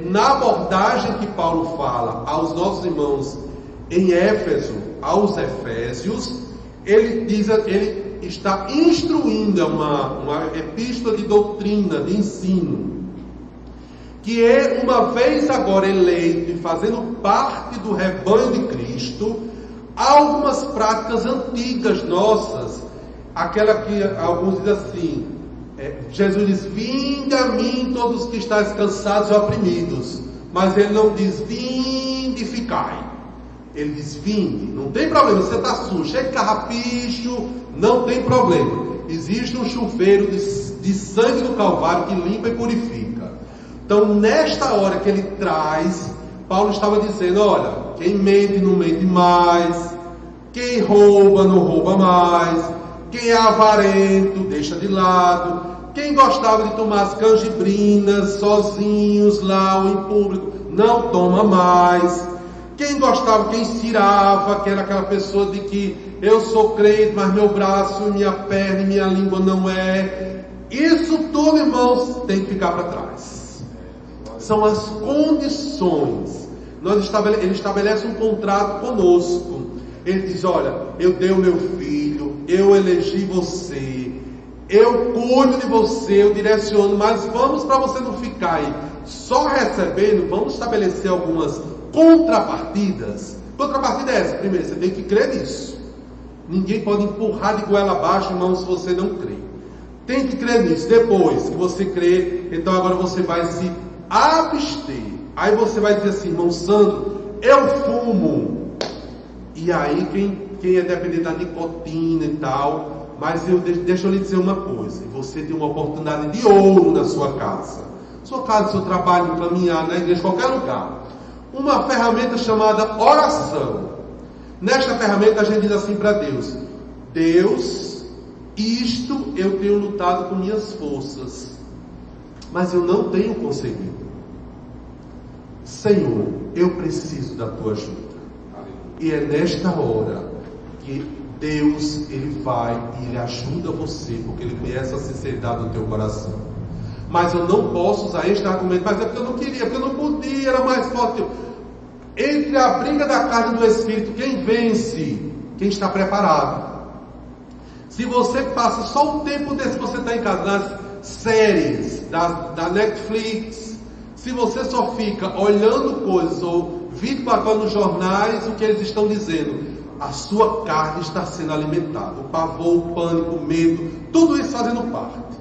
na abordagem que Paulo fala aos nossos irmãos em Éfeso, aos Efésios, ele está instruindo, é uma epístola de doutrina, de ensino, que é, uma vez agora eleito e fazendo parte do rebanho de Cristo, há algumas práticas antigas nossas, aquela que alguns dizem assim, Jesus diz, vinde a mim todos os que estáis cansados e oprimidos, mas ele não diz, vinde e ficai. Ele diz, vinde, não tem problema, você está sujo, cheio de carrapicho, não tem problema. Existe um chuveiro de sangue do Calvário que limpa e purifica. Então, nesta hora que ele traz, Paulo estava dizendo, olha, quem mente não mente mais, quem rouba não rouba mais, quem é avarento deixa de lado, quem gostava de tomar as canjibrinas sozinhos lá ou em público, não toma mais. Quem gostava, quem cirava, que era aquela pessoa de que eu sou crente, mas meu braço, minha perna e minha língua não é. Isso tudo, irmãos, tem que ficar para trás. São as condições. Ele estabelece um contrato conosco. Ele diz, olha, eu dei o meu filho, eu elegi você, eu cuido de você, eu direciono, mas vamos, para você não ficar aí só recebendo, vamos estabelecer algumas contrapartidas. Contrapartida é essa. Primeiro, você tem que crer nisso. Ninguém pode empurrar de goela abaixo, irmão, se você não crê. Tem que crer nisso. Depois que você crê, então agora você vai se abster. Aí você vai dizer assim, irmão Sandro, eu fumo. E aí quem é dependente da nicotina e tal, mas deixa eu lhe dizer uma coisa, você tem uma oportunidade de ouro na sua casa, seu trabalho, no caminhar, na igreja, qualquer lugar. Uma ferramenta chamada oração. Nesta ferramenta a gente diz assim para Deus, Deus, isto eu tenho lutado com minhas forças, mas eu não tenho conseguido. Senhor, eu preciso da tua ajuda. E é nesta hora que Deus, Ele vai e Ele ajuda você, porque Ele conhece a sinceridade do teu coração. Mas eu não posso usar este argumento, mas é porque eu não queria, porque eu não podia, era mais forte. Entre a briga da carne e do Espírito, quem vence? Quem está preparado. Se você passa só o tempo desse que você está em casa, nas séries da Netflix, se você só fica olhando coisas ou 24 horas nos jornais, o que eles estão dizendo? A sua carne está sendo alimentada. O pavor, o pânico, o medo, tudo isso fazendo parte.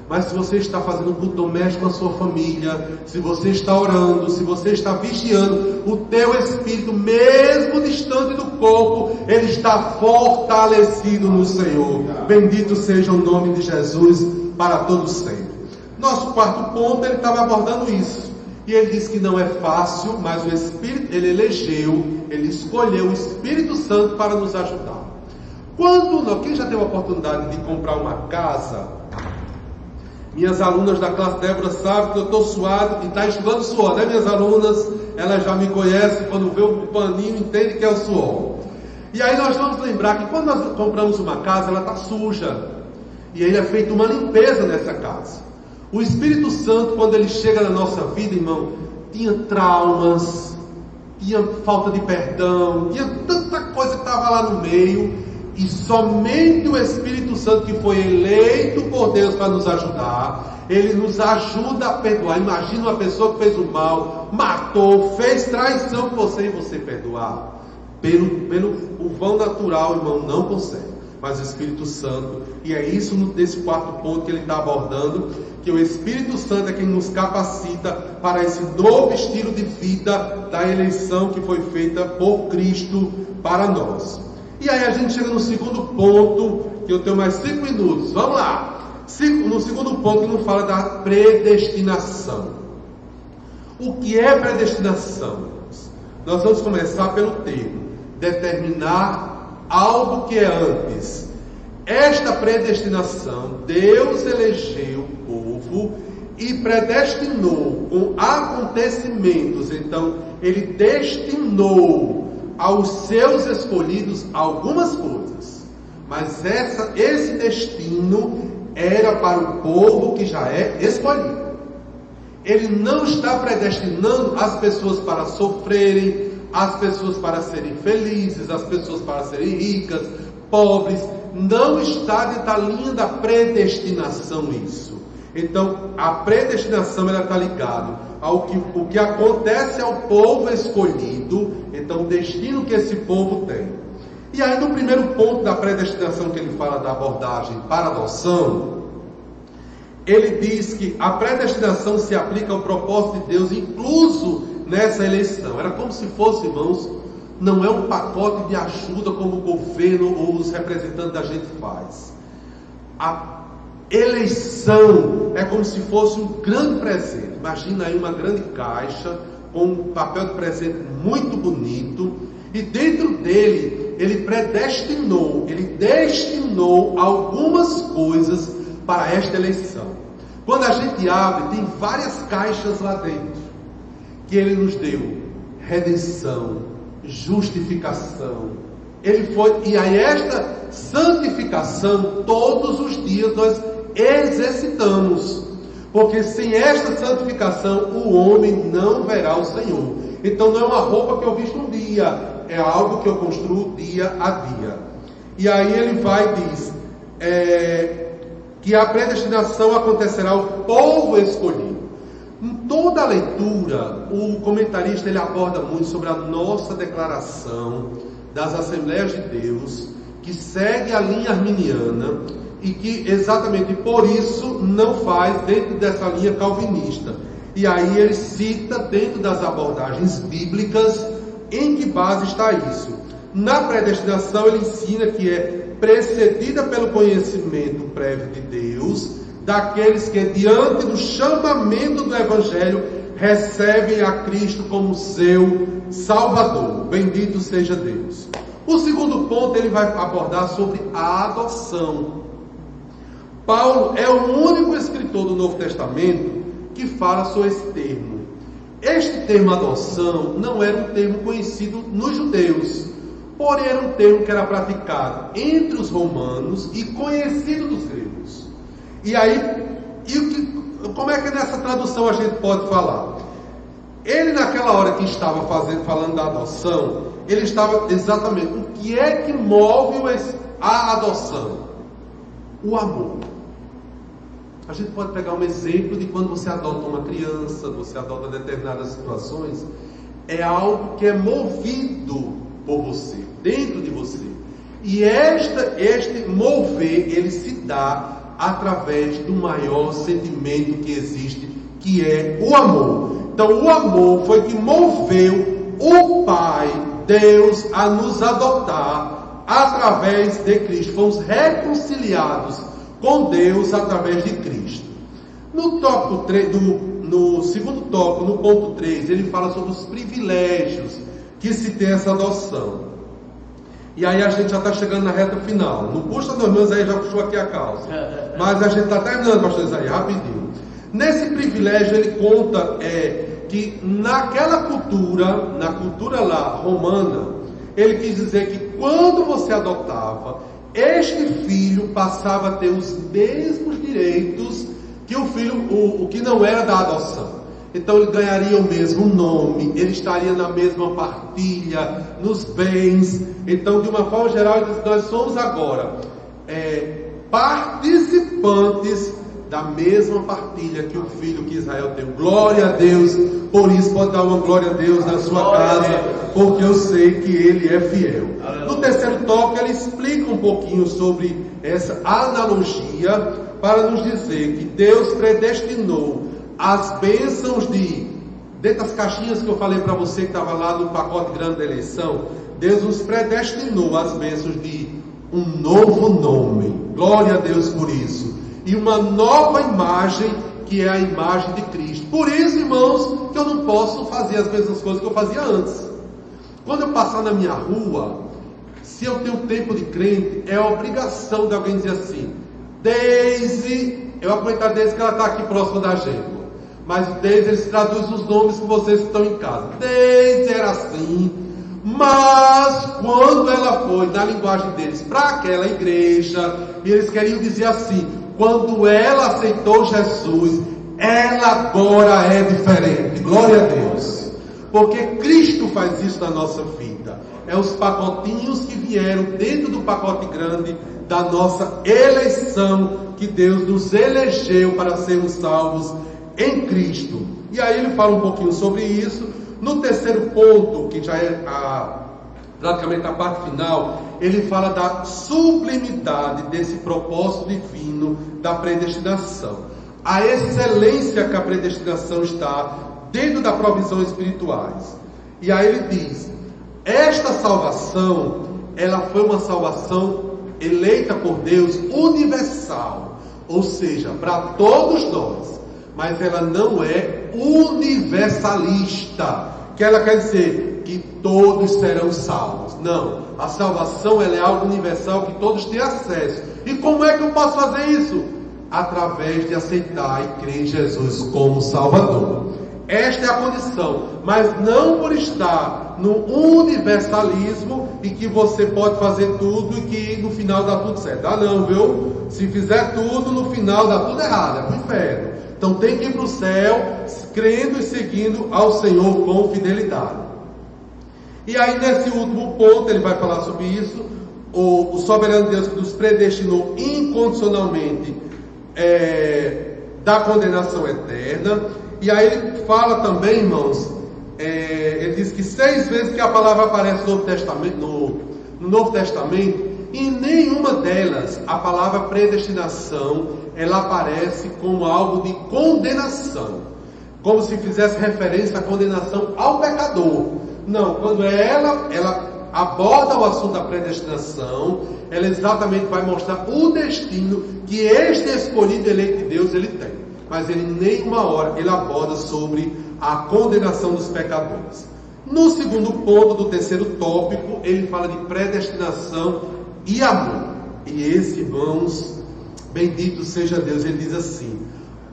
Mas se você está fazendo um culto doméstico com a sua família, se você está orando, se você está vigiando, o teu espírito, mesmo distante do corpo, ele está fortalecido no Senhor. Bendito seja o nome de Jesus para todos sempre. Nosso quarto ponto, ele estava abordando isso. E ele diz que não é fácil, mas o Espírito, ele elegeu, ele escolheu o Espírito Santo para nos ajudar. Quem já teve a oportunidade de comprar uma casa? Minhas alunas da classe Débora sabem que eu estou suado e está enxugando suor, né? Minhas alunas, elas já me conhecem, quando vê o paninho, entende que é o suor. E aí nós vamos lembrar que quando nós compramos uma casa, ela está suja. E aí é feita uma limpeza nessa casa. O Espírito Santo, quando ele chega na nossa vida, irmão, tinha traumas, tinha falta de perdão, tinha tanta coisa que estava lá no meio. E somente o Espírito Santo, que foi eleito por Deus para nos ajudar, ele nos ajuda a perdoar. Imagina uma pessoa que fez o mal, matou, fez traição com você e você perdoar. Pelo o vão natural, irmão, não consegue. Mas o Espírito Santo, e é isso nesse quarto ponto que ele está abordando, que o Espírito Santo é quem nos capacita para esse novo estilo de vida da eleição que foi feita por Cristo para nós. E aí a gente chega no segundo ponto, que eu tenho mais 5 minutos, vamos lá. No segundo ponto, que nos fala da predestinação. O que é predestinação? Nós vamos começar pelo termo, determinar algo que é antes. Esta predestinação, Deus elegeu o povo e predestinou com acontecimentos. Então, Ele destinou aos seus escolhidos algumas coisas, mas esse destino era para o povo que já é escolhido. Ele não está predestinando as pessoas para sofrerem, as pessoas para serem felizes, as pessoas para serem ricas, pobres. não está dentro da linha da predestinação isso. Então, a predestinação ela está ligada ao o que acontece ao povo escolhido, então o destino que esse povo tem. E aí no primeiro ponto da predestinação que ele fala da abordagem para adoção, ele diz que a predestinação se aplica ao propósito de Deus incluso nessa eleição. Era como se fosse, irmãos, não é um pacote de ajuda como o governo ou os representantes da gente faz. A eleição é como se fosse um grande presente. Imagina aí uma grande caixa com um papel de presente muito bonito, e dentro dele ele destinou algumas coisas para esta eleição. Quando a gente abre, tem várias caixas lá dentro que ele nos deu: redenção, justificação. E aí esta santificação todos os dias nós exercitamos, porque sem esta santificação o homem não verá o Senhor. Então não é uma roupa que eu visto um dia, é algo que eu construo dia a dia. E aí ele vai e diz que a predestinação acontecerá ao povo escolhido. Em toda a leitura, o comentarista ele aborda muito sobre a nossa declaração das Assembleias de Deus, que segue a linha arminiana e que exatamente por isso não faz dentro dessa linha calvinista. E aí ele cita dentro das abordagens bíblicas em que base está isso. Na predestinação ele ensina que é precedida pelo conhecimento prévio de Deus, daqueles que diante do chamamento do Evangelho recebem a Cristo como seu Salvador. Bendito seja Deus. O segundo ponto ele vai abordar sobre a adoção. Paulo é o único escritor do Novo Testamento que fala sobre esse termo. Este termo adoção não era um termo conhecido nos judeus, porém era um termo que era praticado entre os romanos e conhecido dos gregos. E aí, como é que nessa tradução a gente pode falar? Ele naquela hora que estava falando da adoção, ele estava exatamente, o que é que move a adoção? O amor. A gente pode pegar um exemplo de quando você adota uma criança, você adota determinadas situações, é algo que é movido por você, dentro de você. E este mover, ele se dá através do maior sentimento que existe, que é o amor. Então o amor foi que moveu o Pai, Deus, a nos adotar através de Cristo. Fomos reconciliados com Deus através de Cristo. No tópico 3, no segundo tópico, no ponto 3, ele fala sobre os privilégios que se tem essa adoção. E aí a gente já está chegando na reta final. Não puxa dos meus aí, já puxou aqui a causa. Mas a gente está terminando, pastor Isaías, rapidinho. Nesse privilégio ele conta que naquela cultura, na cultura lá romana, ele quis dizer que quando você adotava, este filho passava a ter os mesmos direitos que o filho, o que não era da adoção. Então ele ganharia o mesmo nome, ele estaria na mesma partilha, nos bens. Então, de uma forma geral, nós somos agora participantes da mesma partilha que o filho que Israel tem. Glória a Deus, por isso pode dar uma glória a Deus na sua casa, porque eu sei que Ele é fiel. No terceiro tópico, ele explica um pouquinho sobre essa analogia, para nos dizer que Deus predestinou as bênçãos dentro das caixinhas que eu falei para você, que estava lá no pacote grande da eleição, Deus nos predestinou as bênçãos de um novo nome. Glória a Deus por isso. E uma nova imagem, que é a imagem de Cristo. Por isso, irmãos, que eu não posso fazer as mesmas coisas que eu fazia antes. Quando eu passar na minha rua, se eu tenho tempo de crente, é a obrigação de alguém dizer assim: Deise, eu vou comentar Deise que ela está aqui próximo da gente. Mas Deise, eles traduzem os nomes que vocês estão em casa. Deise era assim, mas quando ela foi, na linguagem deles, para aquela igreja, eles queriam dizer assim: quando ela aceitou Jesus, ela agora é diferente. Glória a Deus. Porque Cristo faz isso na nossa vida. É os pacotinhos que vieram dentro do pacote grande da nossa eleição, que Deus nos elegeu para sermos salvos em Cristo. E aí ele fala um pouquinho sobre isso. No terceiro ponto, que já é praticamente a parte final, ele fala da sublimidade desse propósito divino da predestinação. A excelência que a predestinação está dentro da provisão espirituais. E aí ele diz: esta salvação, ela foi uma salvação eleita por Deus universal, ou seja, para todos nós, mas ela não é universalista, que ela quer dizer que todos serão salvos. Não, a salvação ela é algo universal que todos têm acesso. E como é que eu posso fazer isso? Através de aceitar e crer em Jesus como Salvador. Esta é a condição, mas não por estar no universalismo e que você pode fazer tudo e que no final dá tudo certo. Ah não, viu? Se fizer tudo, no final dá tudo errado, é para o inferno. Então tem que ir para o céu, crendo e seguindo ao Senhor com fidelidade. E aí nesse último ponto ele vai falar sobre isso. O soberano Deus que nos predestinou incondicionalmente da condenação eterna. E aí ele fala também, irmãos, ele diz que 6 vezes que a palavra aparece no Novo Testamento, em nenhuma delas a palavra predestinação ela aparece como algo de condenação, como se fizesse referência à condenação ao pecador. Não, quando ela aborda o assunto da predestinação, ela exatamente vai mostrar o destino que este escolhido eleito de Deus ele tem. Mas ele nenhuma hora ele aborda sobre a condenação dos pecadores. No segundo ponto do terceiro tópico, ele fala de predestinação e amor. E esse, irmãos, bendito seja Deus, ele diz assim: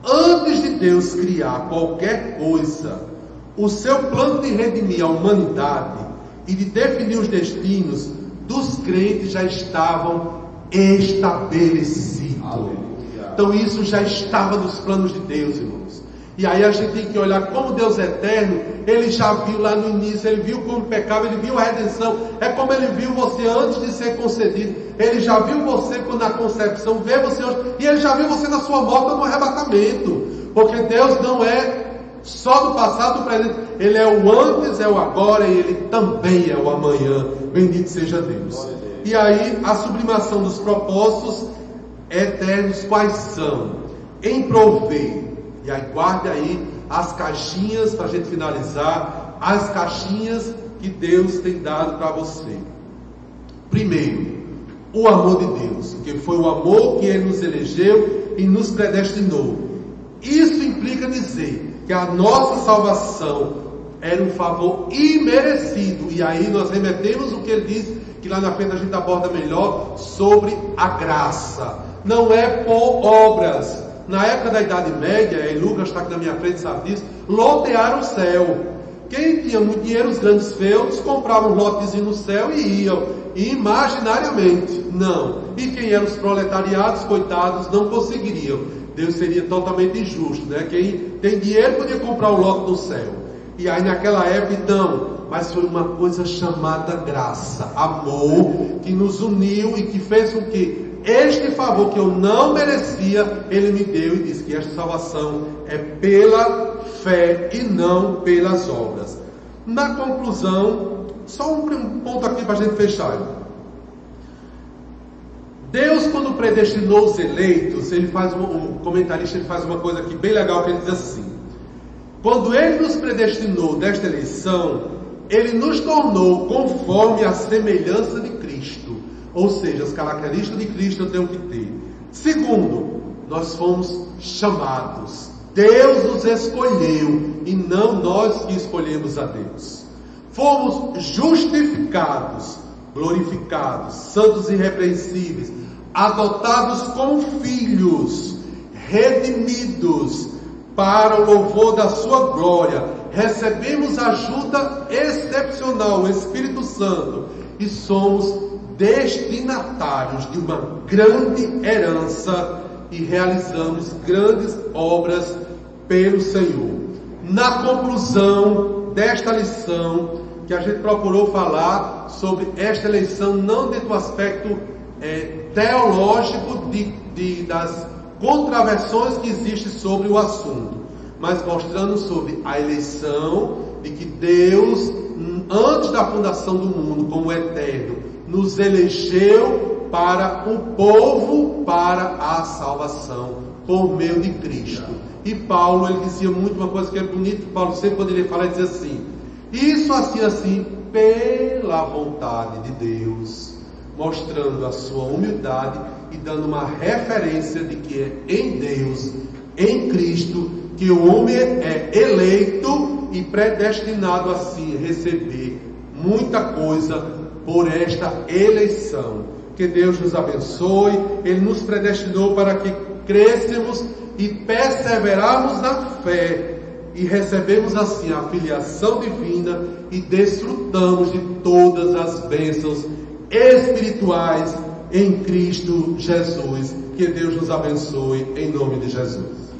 antes de Deus criar qualquer coisa, o seu plano de redimir a humanidade e de definir os destinos dos crentes já estavam estabelecidos. Aleluia. Então isso já estava nos planos de Deus, irmãos. E aí a gente tem que olhar como Deus é eterno. Ele já viu lá no início, ele viu como pecava, ele viu a redenção. É como ele viu você antes de ser concedido. Ele já viu você quando na concepção, vê você hoje, e ele já viu você na sua morte no arrebatamento. Porque Deus não é só do passado, do presente. Ele é o antes, é o agora, e ele também é o amanhã. Bendito seja Deus. E aí a sublimação dos propósitos eternos quais são? Em prover. E aí guarde aí as caixinhas para a gente finalizar. As caixinhas que Deus tem dado para você. Primeiro, o amor de Deus, que foi o amor que Ele nos elegeu e nos predestinou. Isso implica dizer que a nossa salvação era um favor imerecido. E aí nós remetemos o que ele diz, que lá na frente a gente aborda melhor, sobre a graça. Não é por obras. Na época da Idade Média, e Lucas está aqui na minha frente, sabe disso, lotearam o céu. Quem tinha muito dinheiro, os grandes feudos, compravam um lotezinho no céu e iam, imaginariamente. Não. E quem eram os proletariados, coitados, não conseguiriam. Deus seria totalmente injusto, né? Quem tem dinheiro podia comprar um lote no céu. E aí naquela época, então, mas foi uma coisa chamada graça, amor, que nos uniu e que fez com que este favor que eu não merecia, Ele me deu e disse que esta salvação é pela fé e não pelas obras. Na conclusão, só um ponto aqui para a gente fechar. Deus, quando predestinou os eleitos, ele faz um comentarista, ele faz uma coisa aqui bem legal, que ele diz assim: quando Ele nos predestinou desta eleição, Ele nos tornou conforme a semelhança de Cristo. Ou seja, as características de Cristo eu tenho que ter. Segundo, nós fomos chamados. Deus nos escolheu e não nós que escolhemos a Deus. Fomos justificados, glorificados, santos e irrepreensíveis, adotados como filhos, redimidos para o louvor da sua glória. Recebemos ajuda excepcional, o Espírito Santo, e somos destinatários de uma grande herança e realizamos grandes obras pelo Senhor. Na conclusão desta lição, que a gente procurou falar sobre esta eleição, não dentro do aspecto teológico das contraversões que existem sobre o assunto, mas mostrando sobre a eleição, de que Deus, antes da fundação do mundo, como eterno, nos elegeu para o povo, para a salvação, por meio de Cristo. E Paulo, ele dizia muito uma coisa que é bonita, que Paulo sempre poderia falar e dizer assim: isso assim, pela vontade de Deus, mostrando a sua humildade e dando uma referência de que é em Deus, em Cristo, que o homem é eleito e predestinado assim a receber muita coisa por esta eleição. Que Deus nos abençoe. Ele nos predestinou para que crescemos e perseverarmos na fé, e recebemos assim a filiação divina e desfrutamos de todas as bênçãos espirituais em Cristo Jesus. Que Deus nos abençoe em nome de Jesus.